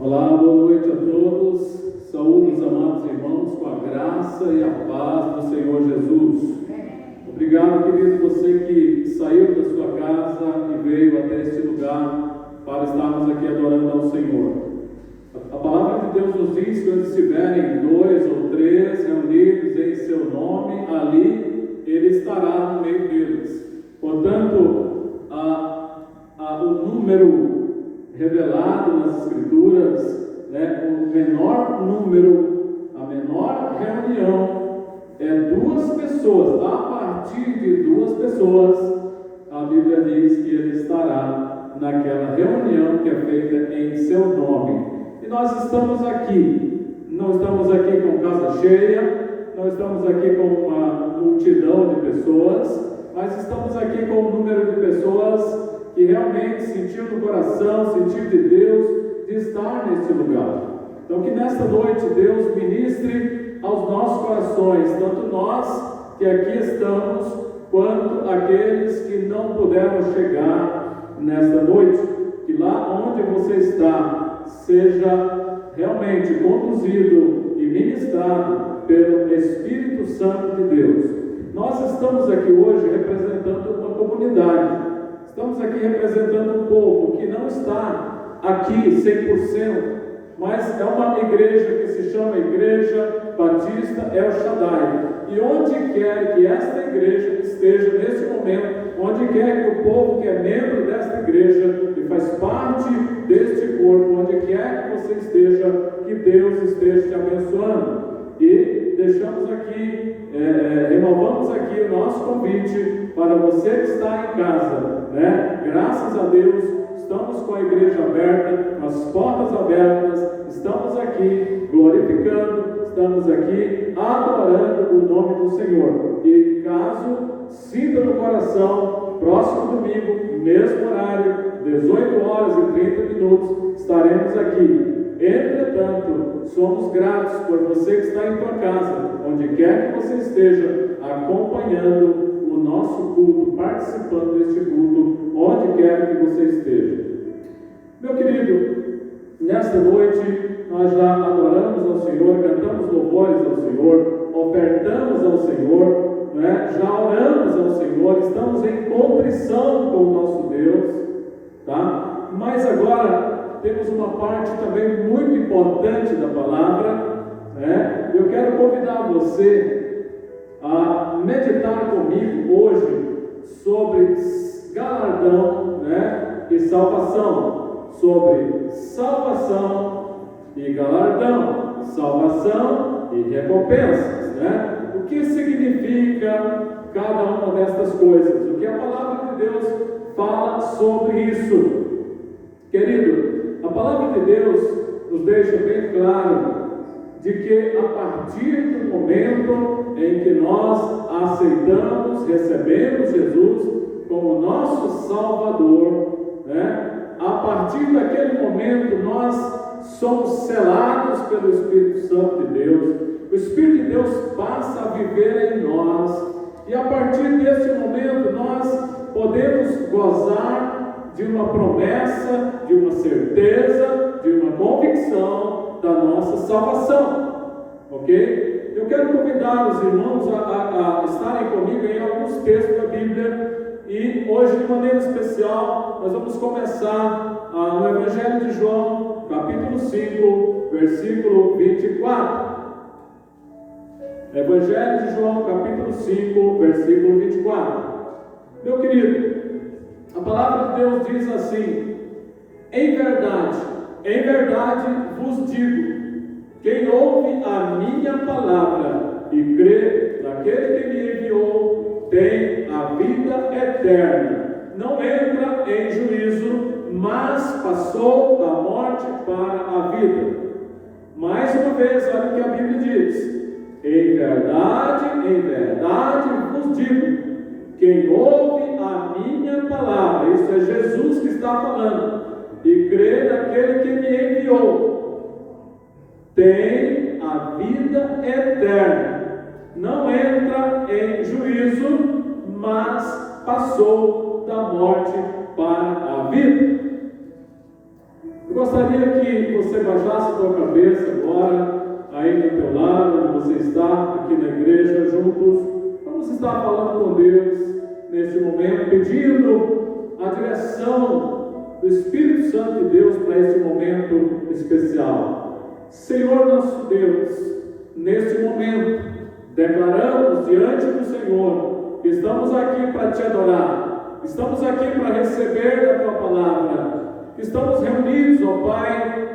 Olá, boa noite a todos. Saúde os amados irmãos com a graça e a paz do Senhor Jesus. Obrigado, querido, você que saiu da sua casa e veio até este lugar para estarmos aqui adorando ao Senhor. A palavra de Deus nos diz que onde estiverem 2 ou 3 reunidos em seu nome, ali Ele estará no meio deles. Portanto, o número revelado nas Escrituras, o menor número, a menor reunião é 2 pessoas. A partir de 2 pessoas, a Bíblia diz que Ele estará naquela reunião que é feita em seu nome. E nós estamos aqui, não estamos aqui com casa cheia, não estamos aqui com uma multidão de pessoas, mas estamos aqui com um número de pessoas que realmente sentiu no coração, sentiu de Deus, de estar neste lugar. Então que nesta noite Deus ministre aos nossos corações, tanto nós que aqui estamos, quanto aqueles que não puderam chegar nesta noite. Que lá onde você está, seja realmente conduzido e ministrado pelo Espírito Santo de Deus. Nós estamos aqui hoje representando uma comunidade. Estamos aqui representando um povo que não está aqui 100%, mas é uma igreja que se chama Igreja Batista El Shaddai. E onde quer que esta igreja esteja nesse momento, onde quer que o povo que é membro desta igreja e faz parte deste corpo, onde quer que você esteja, que Deus esteja te abençoando. E deixamos aqui, renovamos aqui o nosso convite para você que está em casa, Graças a Deus, estamos com a igreja aberta, com as portas abertas, estamos aqui glorificando, estamos aqui adorando o nome do Senhor. E caso sinta no coração, próximo domingo, mesmo horário, 18 horas e 30 minutos, estaremos aqui. Entretanto, somos gratos por você que está em tua casa, onde quer que você esteja, acompanhando o nosso culto, participando deste culto, onde quer que você esteja. Meu querido, nesta noite nós já adoramos ao Senhor, cantamos louvores ao Senhor, ofertamos ao Senhor, já oramos ao Senhor, estamos em contrição com o nosso Deus, tá? Mas agora temos uma parte também muito importante da palavra, Eu quero convidar você a meditar comigo hoje sobre galardão, e salvação, sobre salvação e galardão, salvação e recompensas, O que significa cada uma destas coisas? O que a palavra de Deus fala sobre isso? Querido, a palavra de Deus nos deixa bem claro de que a partir do momento em que nós aceitamos, recebemos Jesus como nosso Salvador, a partir daquele momento nós somos selados pelo Espírito Santo de Deus. O Espírito de Deus passa a viver em nós, e a partir desse momento nós podemos gozar de uma promessa, de uma certeza, de uma convicção da nossa salvação, ok? Eu quero convidar os irmãos a estarem comigo em alguns textos da Bíblia, e hoje de maneira especial nós vamos começar no Evangelho de João, capítulo 5, versículo 24. Evangelho de João, capítulo 5, versículo 24. Meu querido, a palavra de Deus diz assim: em verdade vos digo, quem ouve a minha palavra e crê naquele que me enviou, tem a vida eterna, não entra em juízo, mas passou da morte para a vida. Mais uma vez, olha o que a Bíblia diz: em verdade vos digo, quem ouve a minha palavra, isso é Jesus que está falando, e crê naquele que me enviou, tem a vida eterna, não entra em juízo, mas passou da morte para a vida. Eu gostaria que você baixasse a tua cabeça agora, aí do teu lado, onde você está, aqui na igreja, juntos. Vamos estar falando com Deus neste momento, pedindo a direção do Espírito Santo de Deus para este momento especial. Senhor nosso Deus, neste momento, declaramos diante do Senhor que estamos aqui para te adorar, estamos aqui para receber a tua palavra, estamos reunidos, ó Pai,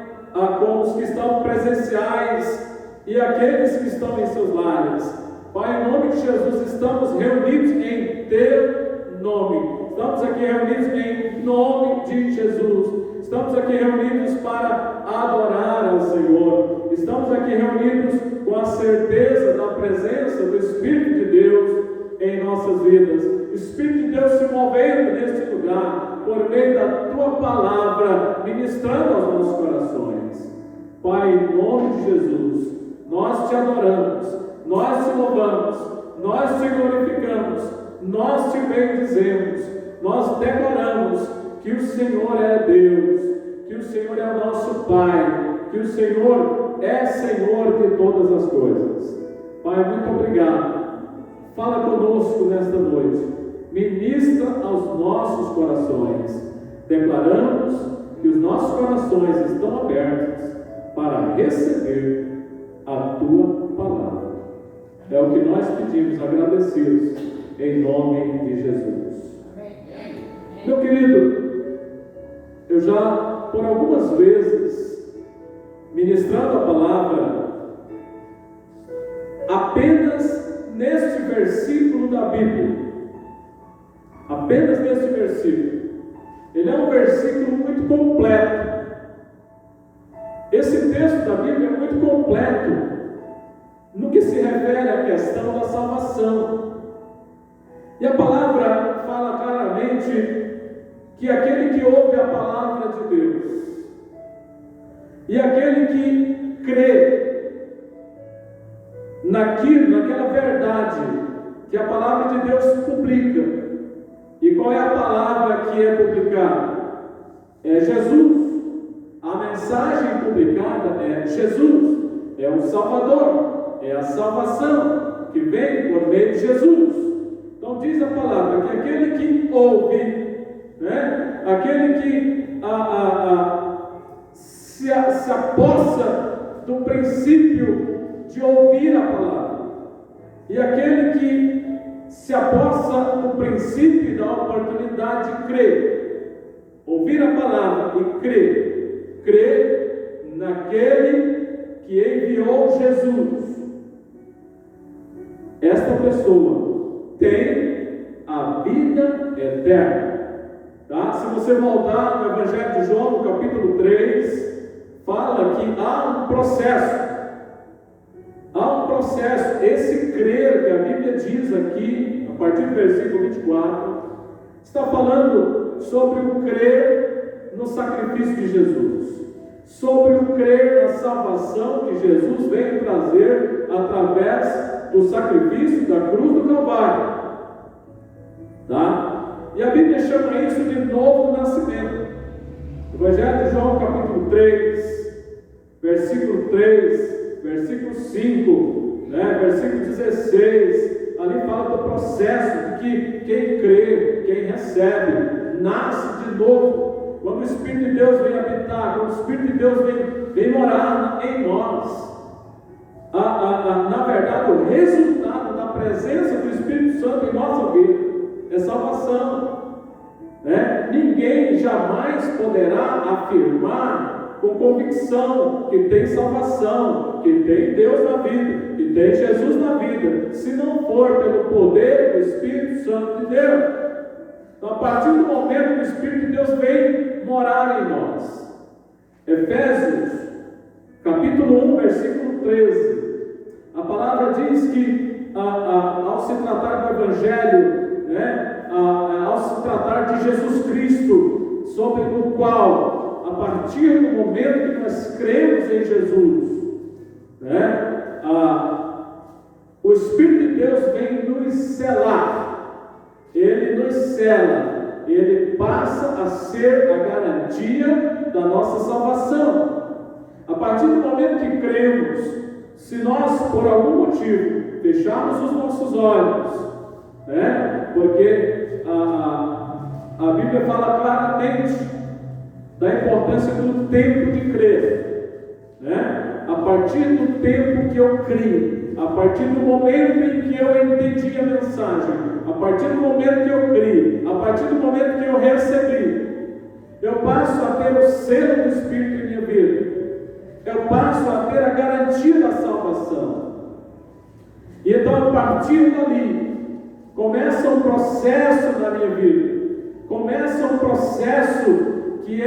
com os que estão presenciais e aqueles que estão em seus lares. Pai, em nome de Jesus, estamos reunidos em teu nome. Estamos aqui reunidos em nome de Jesus. Estamos aqui reunidos para adorar ao Senhor. Estamos aqui reunidos com a certeza da presença do Espírito de Deus em nossas vidas. O Espírito de Deus se movendo neste lugar, por meio da tua palavra, ministrando aos nossos corações. Pai, em nome de Jesus, nós te adoramos. Nós te louvamos, nós te glorificamos, nós te bendizemos, nós declaramos que o Senhor é Deus, que o Senhor é o nosso Pai, que o Senhor é Senhor de todas as coisas. Pai, muito obrigado. Fala conosco nesta noite, ministra aos nossos corações. Declaramos que os nossos corações estão abertos para receber a tua palavra. É o que nós pedimos, agradecidos, em nome de Jesus. Meu querido, eu já, por algumas vezes, ministrando a palavra, apenas neste versículo da Bíblia, apenas neste versículo, ele é um versículo muito completo. Esse texto da Bíblia é muito completo no que se refere à questão da salvação. E a palavra fala claramente que aquele que ouve a palavra de Deus e aquele que crê naquela verdade que a palavra de Deus publica. E qual é a palavra que é publicada? É Jesus. A mensagem publicada é Jesus, é o Salvador. É a salvação que vem por meio de Jesus. Então diz a palavra que aquele que ouve, né, aquele que se apossa do princípio de ouvir a palavra, e aquele que se apossa do princípio e da oportunidade de crer, ouvir a palavra e crer naquele que enviou Jesus. Esta pessoa tem a vida eterna. Tá? Se você voltar no Evangelho de João, no capítulo 3, fala que há um processo. Há um processo. Esse crer que a Bíblia diz aqui, a partir do versículo 24, está falando sobre o crer no sacrifício de Jesus, sobre o crer na salvação que Jesus veio trazer através do sacrifício da cruz do Calvário. Tá? E a Bíblia chama isso de novo nascimento. Evangelho de João, capítulo 3, versículo 3, versículo 5, versículo 16, ali fala do processo de que quem crê, quem recebe, nasce de novo. Quando o Espírito de Deus vem habitar, quando o Espírito de Deus vem morar em nós. Na verdade, o resultado da presença do Espírito Santo em nossa vida é salvação. Ninguém jamais poderá afirmar com convicção que tem salvação, que tem Deus na vida, que tem Jesus na vida, se não for pelo poder do Espírito Santo de Deus. Então, a partir do momento que o Espírito de Deus vem morar em nós, Efésios, capítulo 1, versículo 13, a palavra diz que ao se tratar do Evangelho, ao se tratar de Jesus Cristo, sobre o qual, a partir do momento que nós cremos em Jesus, o Espírito de Deus vem nos selar. Ele nos sela ele passa a ser a garantia da nossa salvação. A partir do momento que cremos, se nós, por algum motivo, fecharmos os nossos olhos, né? Porque a Bíblia fala claramente da importância do tempo de crer, né? A partir do tempo que eu criei, a partir do momento em que eu entendi a mensagem, a partir do momento que eu criei, a partir do momento que eu recebi, eu passo a ter o selo do Espírito em minha vida, eu passo a ter a garantia da salvação. E então, a partir dali, começa um processo na minha vida, começa um processo que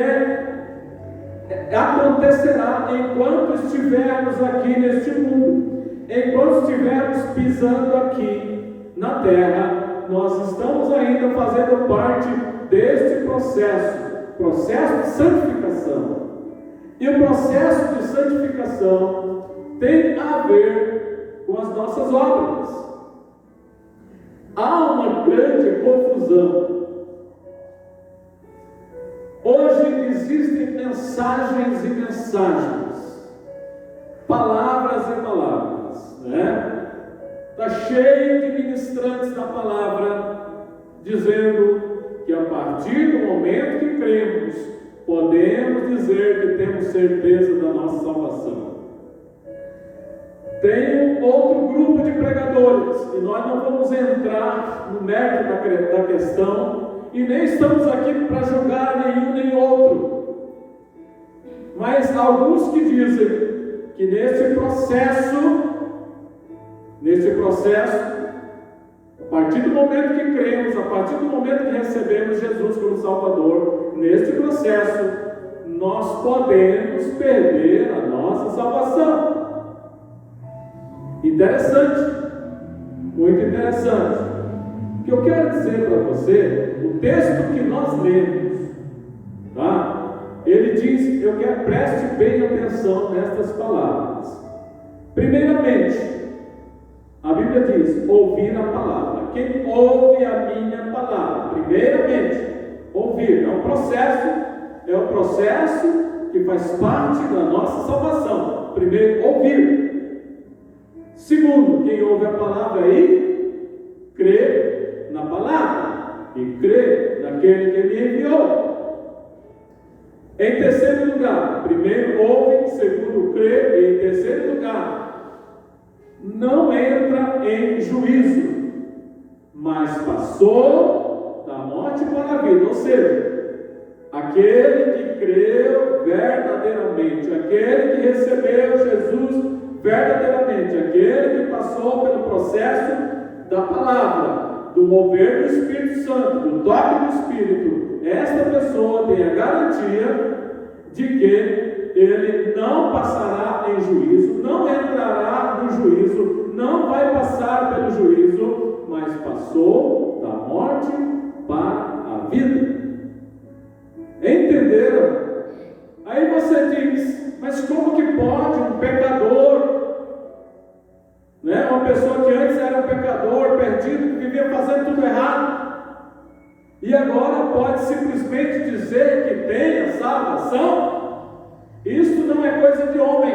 acontecerá enquanto estivermos aqui neste mundo, enquanto estivermos pisando aqui na terra. Nós estamos ainda fazendo parte deste processo de santificação. E o processo de santificação tem a ver com as nossas obras. Há uma grande confusão. Hoje existem mensagens e mensagens, palavras e palavras, né? Está cheio de ministrantes da palavra dizendo que a partir do momento que cremos, podemos dizer que temos certeza da nossa salvação. Tem um outro grupo de pregadores, e nós não vamos entrar no mérito da questão, e nem estamos aqui para julgar nenhum nem outro. Mas alguns que dizem que nesse processo, a partir do momento que cremos, a partir do momento que recebemos Jesus como Salvador, neste processo, nós podemos perder a nossa salvação. Interessante, muito interessante. O que eu quero dizer para você, o texto que nós lemos, tá? Ele diz, eu quero preste bem atenção nestas palavras. Primeiramente, a Bíblia diz, ouvir a palavra. Quem ouve a minha palavra? Primeiramente, ouvir. É um processo que faz parte da nossa salvação. Primeiro, ouvir. Segundo, quem ouve a palavra aí, crê na palavra e crê naquele que me enviou. Em terceiro lugar, primeiro ouve, segundo crê, e em terceiro lugar, não entra em juízo, mas passou da morte para a vida. Ou seja, aquele que creu verdadeiramente, aquele que recebeu Jesus verdadeiramente, aquele que passou pelo processo da palavra, do mover do Espírito Santo, do toque do Espírito, esta pessoa tem a garantia de que ele não passará em juízo, não entrará no juízo, não vai passar pelo juízo, mas passou da morte para a vida. Entenderam? Aí você diz, mas como que pode um pecador, né? Uma pessoa que antes era um pecador, perdido, que vivia fazendo tudo errado, e agora pode simplesmente dizer que tem a salvação? Isso não é coisa de homem,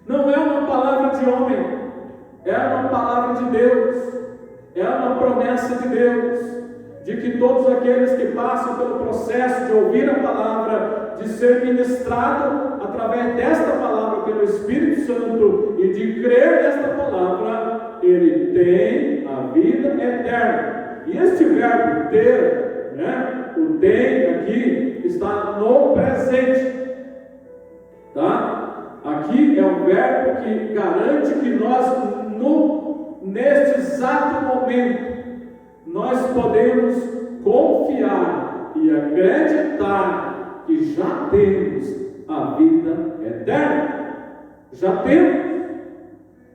não é uma palavra de homem, é uma palavra de Deus, é uma promessa de Deus, de que todos aqueles que passam pelo processo de ouvir a palavra, de ser ministrado através desta palavra pelo Espírito Santo e de crer nesta palavra, ele tem a vida eterna. E este verbo ter, né, o tem aqui está no presente, tá? Aqui é um verbo que garante que nós, neste exato momento, nós podemos confiar e acreditar que já temos a vida eterna. Já temos.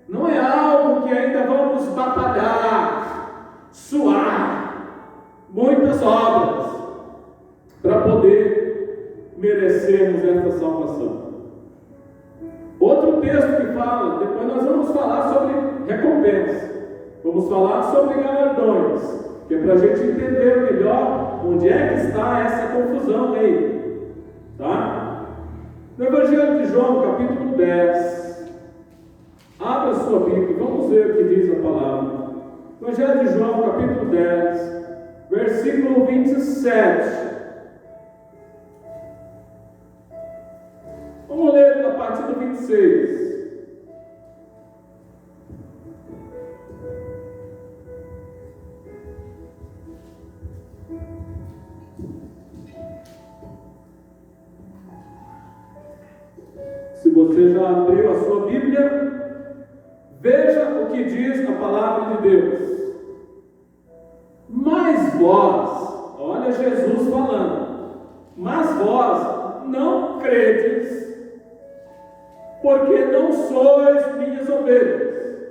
Não é algo que ainda vamos batalhar, suar muitas obras para poder merecermos esta salvação. Outro texto que fala, depois nós vamos falar sobre recompensa, vamos falar sobre galardões, que é para a gente entender melhor onde é que está essa confusão aí, tá? No Evangelho de João, capítulo 10, abra sua Bíblia, vamos ver o que diz a palavra. Evangelho de João, capítulo 10, versículo 27. Vamos ler a partir do 26. Se você já abriu a sua Bíblia, veja o que diz a palavra de Deus. Mas vós, olha Jesus falando, mas vós não credes, porque não sois minhas ovelhas.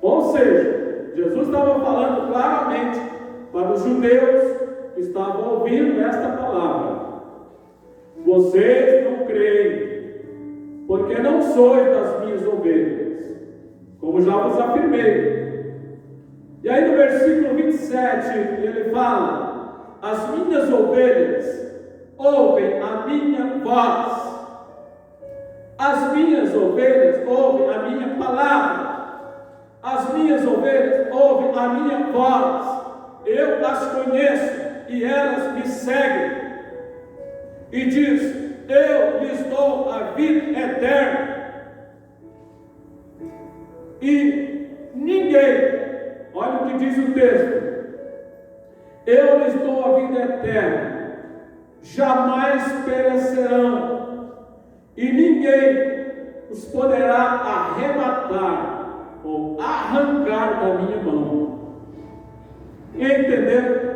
Ou seja, Jesus estava falando claramente para os judeus que estavam ouvindo esta palavra: vocês não creem, porque não sois das minhas ovelhas, como já vos afirmei. E aí no versículo 27 ele fala: as minhas ovelhas ouvem a minha voz, as minhas ovelhas ouvem a minha palavra, as minhas ovelhas ouvem a minha voz, eu as conheço e elas me seguem. E diz: eu lhes dou a vida eterna, e ninguém, olha o que diz o texto, eu lhes dou a vida eterna, jamais perecerão, e ninguém os poderá arrebatar ou arrancar da minha mão. Entenderam?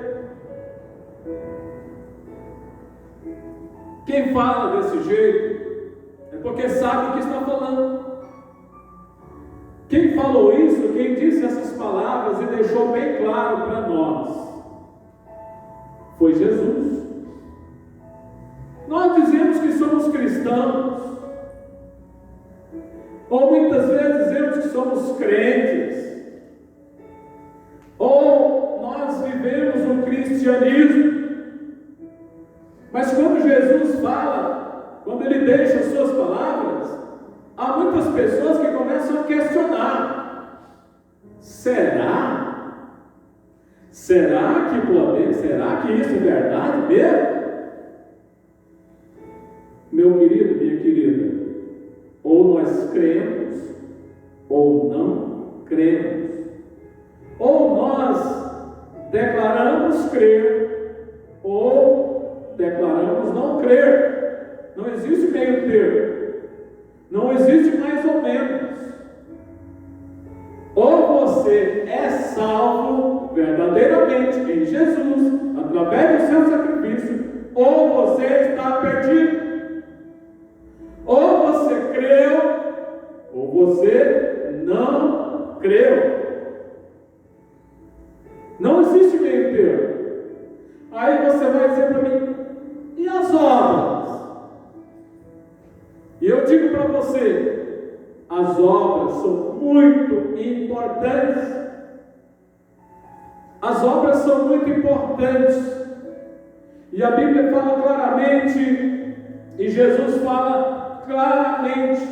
Quem fala desse jeito é porque sabe o que está falando. Quem falou isso, quem disse essas palavras e deixou bem claro para nós, foi Jesus. Nós dizemos que somos cristãos, ou muitas vezes dizemos que somos crentes, ou nós vivemos o cristianismo. Mas quando Jesus fala, quando ele deixa as suas palavras, há muitas pessoas que começam a questionar: será? Será que podemos? Será que isso é verdade mesmo? Meu querido, minha querida, ou nós cremos, ou não cremos. Ou nós declaramos crer, ou declaramos não crer. Não existe meio termo. Não existe mais ou menos. Ou você é salvo verdadeiramente em Jesus, através do seu sacrifício, ou você está perdido. Ou você creu, ou você não creu. Não existe meio termo. Aí você vai dizer para mim: e as obras? E eu digo para você: as obras são muito importantes. As obras são muito importantes. E a Bíblia fala claramente, e Jesus fala claramente,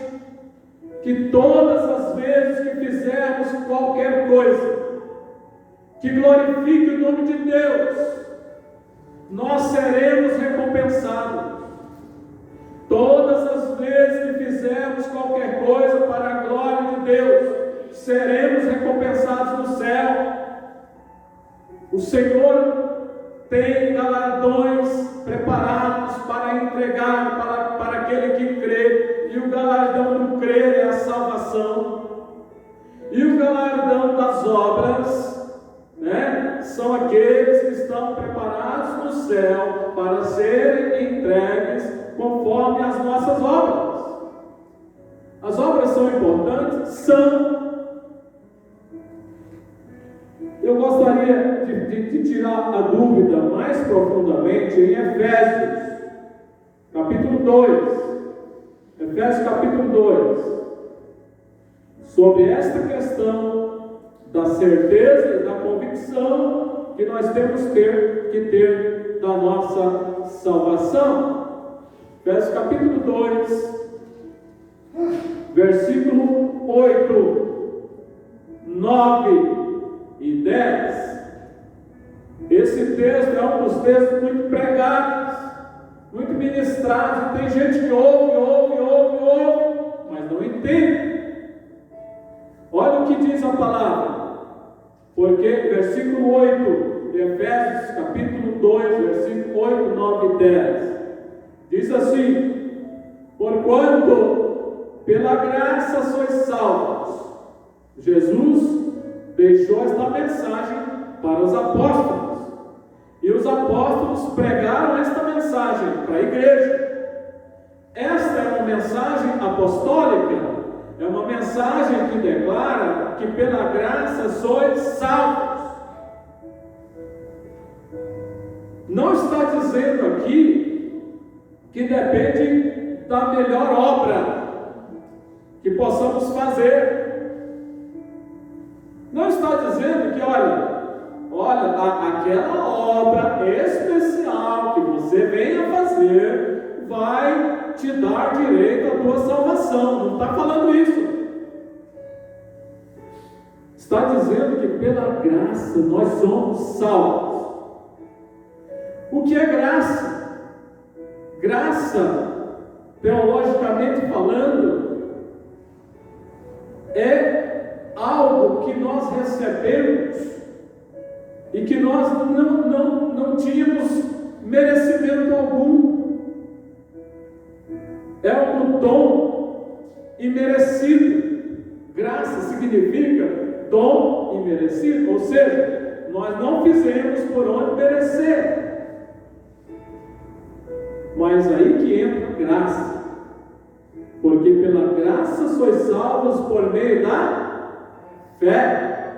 que todas as vezes que fizermos qualquer coisa que glorifique o nome de Deus, nós seremos recompensados. Todas as vezes que fizermos qualquer coisa para a glória de Deus, seremos recompensados no céu. O Senhor tem galardões preparados para entregar para aquele que crê, e o galardão do crer é a salvação, e o galardão das obras, são aqueles que estão preparados no céu para serem entregues conforme as nossas obras. As obras são importantes? São. Eu gostaria de tirar a dúvida mais profundamente em Efésios, capítulo 2. Efésios capítulo 2. Sobre esta questão da certeza e da convicção que nós temos que ter da nossa salvação. Efésios capítulo 2, versículo 8, 9 e 10. Esse texto é um dos textos muito pregados, muito ministrados. Tem gente que ouve, mas não entende. Olha o que diz a palavra. Porque, versículo 8 de Efésios capítulo 2, versículo 8, 9 e 10, diz assim: porquanto pela graça sois salvos. Jesus deixou esta mensagem para os apóstolos, e os apóstolos pregaram esta mensagem para a igreja. Esta é uma mensagem apostólica, é uma mensagem que declara que pela graça sois salvos. Não está dizendo aqui que depende da melhor obra que possamos fazer. Não está dizendo que, aquela obra especial que você venha fazer vai te dar direito à tua salvação. Não está falando isso. Está dizendo que pela graça nós somos salvos. O que é graça? Graça, teologicamente falando, é algo que nós recebemos e que nós não tínhamos merecimento algum. É um dom imerecido. Graça significa dom imerecido, ou seja, nós não fizemos por onde merecer. Mas aí que entra a graça, porque pela graça sois salvos por meio da fé.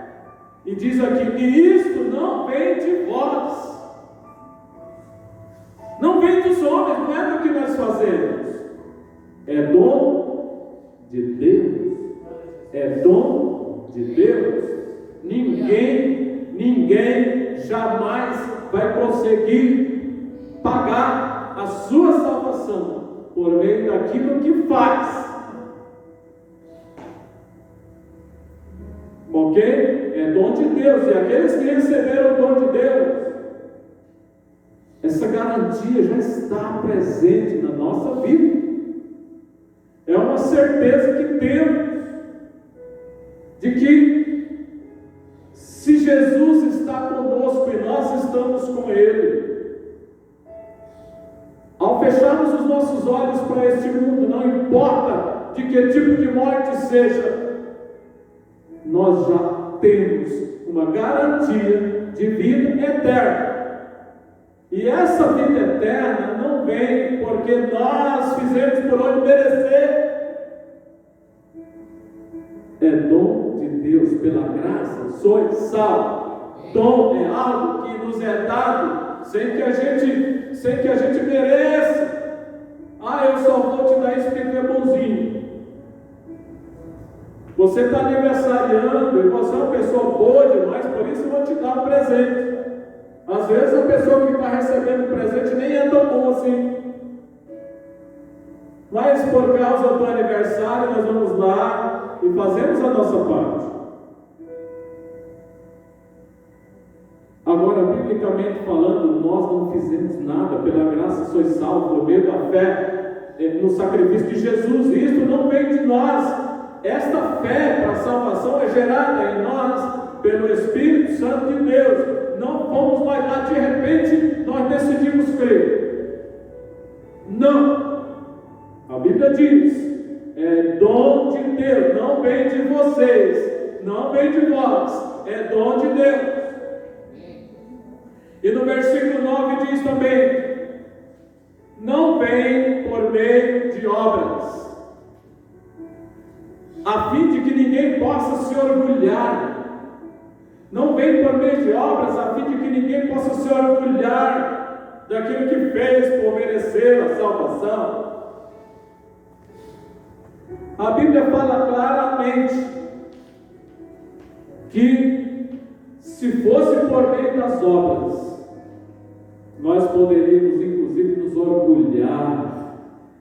E diz aqui: e isto não vem de vós, não vem dos homens, não é do que nós fazemos, é dom de Deus, é dom de Deus. Ninguém jamais vai conseguir pagar a sua salvação por meio daquilo que faz. Ok? É dom de Deus. E aqueles que receberam o dom de Deus, essa garantia já está presente na nossa vida. É uma certeza que temos de que se Jesus está conosco e nós estamos com Ele, ao fecharmos os nossos olhos para este mundo, não importa de que tipo de morte seja, nós já temos uma garantia de vida eterna. E essa vida eterna não vem porque nós fizemos por onde merecer. É dom de Deus, pela graça sois salvos. Dom é algo que nos é dado sem que a gente mereça. Eu só vou te dar isso porque tu é bonzinho. Você está aniversariando e você é uma pessoa boa demais, por isso eu vou te dar um presente. Às vezes a pessoa que está recebendo o presente nem é tão bom assim. Mas por causa do aniversário nós vamos lá e fazemos a nossa parte. Agora, biblicamente falando, nós não fizemos nada. Pela graça sois salvos por meio da fé no sacrifício de Jesus. Isso não vem de nós. Esta fé para a salvação é gerada em nós pelo Espírito Santo de Deus. Não fomos nós lá, de repente nós decidimos crer. Não. A Bíblia diz: é dom de Deus, não vem de vocês, não vem de vós, é dom de Deus. E no versículo 9 diz também: não vem por meio de obras, a fim de que ninguém possa se orgulhar. Não vem por meio de obras, a fim de que ninguém possa se orgulhar daquilo que fez por merecer a salvação. A Bíblia fala claramente que, se fosse por meio das obras, nós poderíamos inclusive nos orgulhar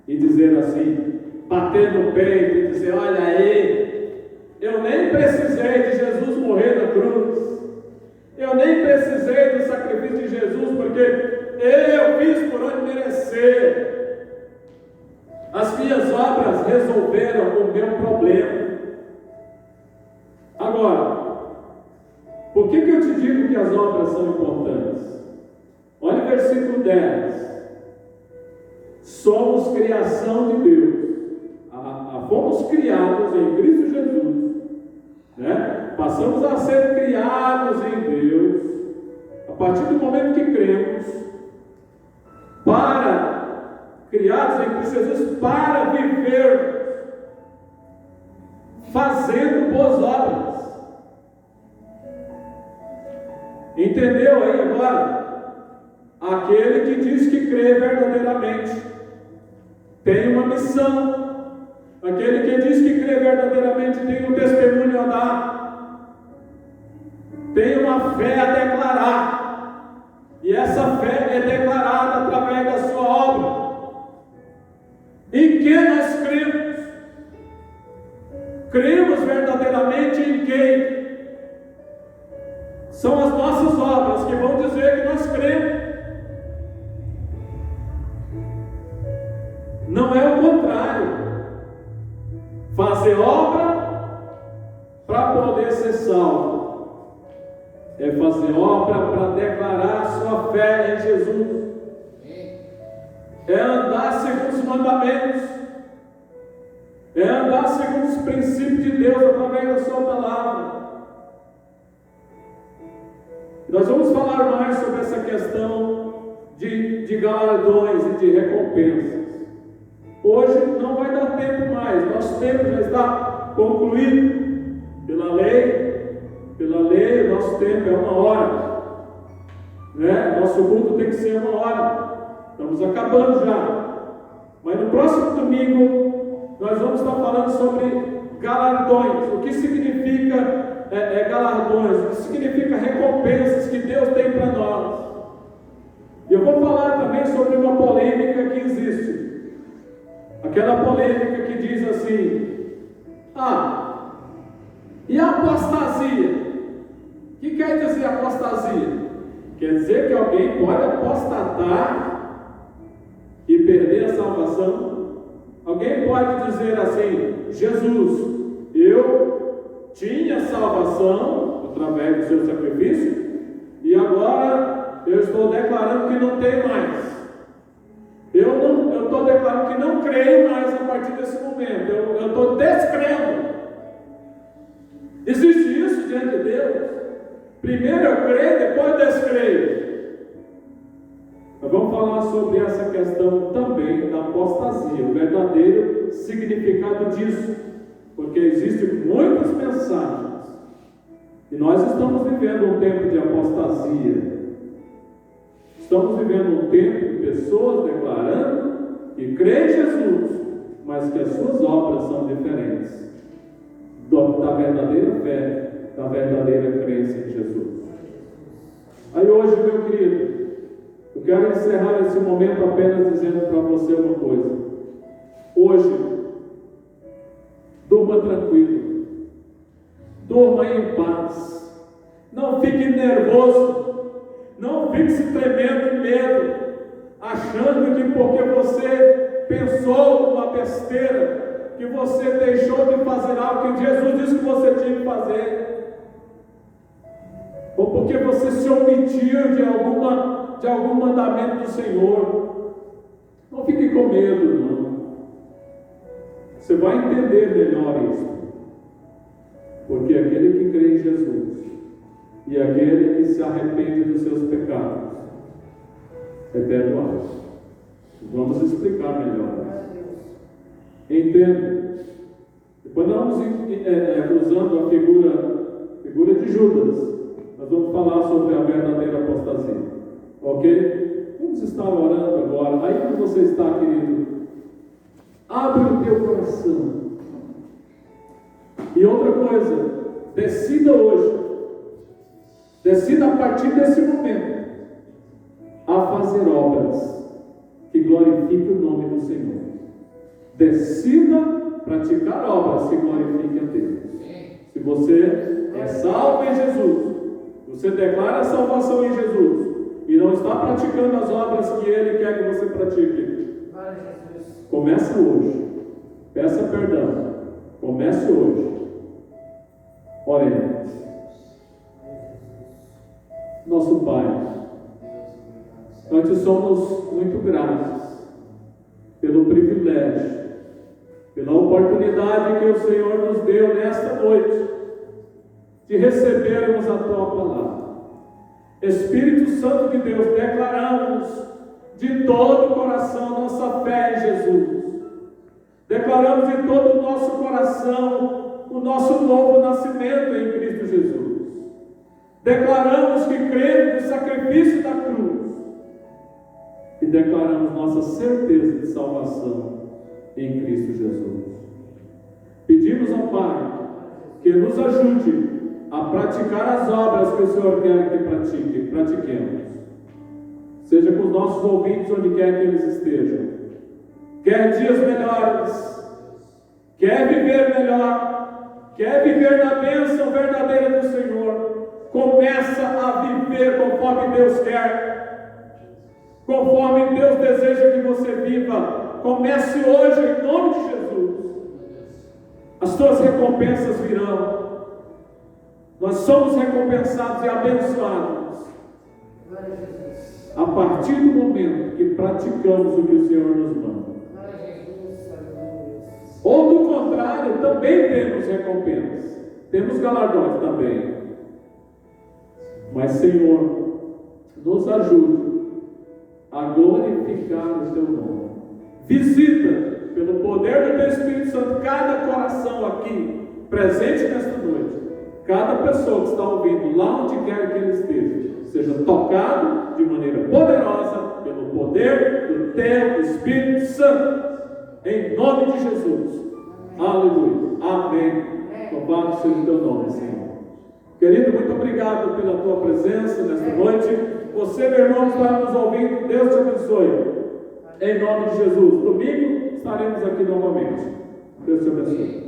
e dizer assim, bater no peito e dizer: olha aí, eu nem precisei de Jesus morrer na cruz, eu nem precisei do sacrifício de Jesus, porque eu fiz por onde merecer, as minhas obras resolveram o meu problema. Agora, por que eu te digo que as obras são importantes? Olha o versículo 10. Somos criação de Deus. Fomos criados em Cristo Jesus, né? Passamos a ser criados em Deus a partir do momento que cremos, criados em Cristo Jesus para viver fazendo boas obras. Entendeu aí agora? Aquele que diz que crê verdadeiramente tem uma missão. Aquele que diz que crê verdadeiramente tem um testemunho a dar, tem uma fé a declarar, e essa fé é declarada através da sua obra. Em que nós cremos? Cremos verdadeiramente em quem? São as nossas obras que vão dizer que nós cremos. Não é o contrário. Fazer obra para poder ser salvo é fazer obra para declarar sua fé em Jesus, é andar segundo os mandamentos, é andar segundo os princípios de Deus através da sua palavra. Nós vamos falar mais sobre essa questão de galardões e de recompensas. Hoje não vai dar tempo mais, nosso tempo já está concluído pela lei, o nosso tempo é 1 hora, né? Nosso culto tem que ser 1 hora, estamos acabando já, mas no próximo domingo nós vamos estar falando sobre galardões, o que significa galardões, o que significa recompensas que Deus tem para nós. E eu vou falar também sobre uma polêmica que existe. Aquela polêmica que diz assim: e a apostasia? O que quer dizer apostasia? Quer dizer que alguém pode apostatar e perder a salvação? Alguém pode dizer assim: Jesus, eu tinha salvação através do seu sacrifício e agora eu estou declarando que não tem mais. Eu estou declarando que não creio mais a partir desse momento. Eu estou descrendo. Existe isso diante de Deus? Primeiro eu creio, depois eu descreio. Nós vamos falar sobre essa questão também da apostasia, o verdadeiro significado disso, porque existem muitas mensagens e nós estamos vivendo um tempo de apostasia. Estamos vivendo um tempo de pessoas declarando que creem em Jesus, mas que as suas obras são diferentes da verdadeira fé, da verdadeira crença em Jesus. Aí hoje, meu querido, eu quero encerrar esse momento apenas dizendo para você uma coisa. Hoje, durma tranquilo, durma em paz, não fique nervoso, não fique se tremendo de medo, achando que porque você pensou uma besteira, que você deixou de fazer algo que Jesus disse que você tinha que fazer, ou porque você se omitiu de algum mandamento do Senhor. Não fique com medo, não. Você vai entender melhor isso, porque aquele que crê em Jesus e aquele que se arrepende dos seus pecados é perdoado. Vamos explicar melhor. Entenda. Depois nós vamos usando a figura de Judas. Nós vamos falar sobre a verdadeira apostasia. Ok? Vamos estar orando agora. Aí onde você está, querido, abre o teu coração. E outra coisa, decida hoje, decida a partir desse momento, a fazer obras que glorifiquem o nome do Senhor. Decida praticar obras que glorifiquem a Deus. Se você é salvo em Jesus, você declara a salvação em Jesus e não está praticando as obras que Ele quer que você pratique, comece hoje. Peça perdão. Comece hoje. Oremos. Nosso Pai, nós te somos muito gratos pelo privilégio, pela oportunidade que o Senhor nos deu nesta noite de recebermos a Tua palavra. Espírito Santo de Deus, declaramos de todo o coração nossa fé em Jesus. Declaramos de todo o nosso coração o nosso novo nascimento em Cristo Jesus. Declaramos que cremos no sacrifício da cruz e declaramos nossa certeza de salvação em Cristo Jesus. Pedimos ao Pai que nos ajude a praticar as obras que o Senhor quer que pratiquemos. Seja com os nossos ouvintes onde quer que eles estejam. Quer dias melhores, quer viver melhor, quer viver na bênção verdadeira do Senhor, começa a viver conforme Deus quer, conforme Deus deseja que você viva. Comece hoje em nome de Jesus. As tuas recompensas virão. Nós somos recompensados e abençoados a partir do momento que praticamos o que o Senhor nos manda. Ou do contrário, também temos recompensa, temos galardões também. Mas, Senhor, nos ajude a glorificar o Teu nome. Visita, pelo poder do Teu Espírito Santo, cada coração aqui, presente nesta noite. Cada pessoa que está ouvindo, lá onde quer que ele esteja, seja tocado de maneira poderosa pelo poder do Teu Espírito Santo. Em nome de Jesus. Aleluia. Amém. Louvado seja o Teu nome, Senhor. Querido, muito obrigado pela Tua presença nesta noite. Você, meu irmão, que está nos ouvindo, Deus te abençoe. Em nome de Jesus. Domingo estaremos aqui novamente. Deus te abençoe.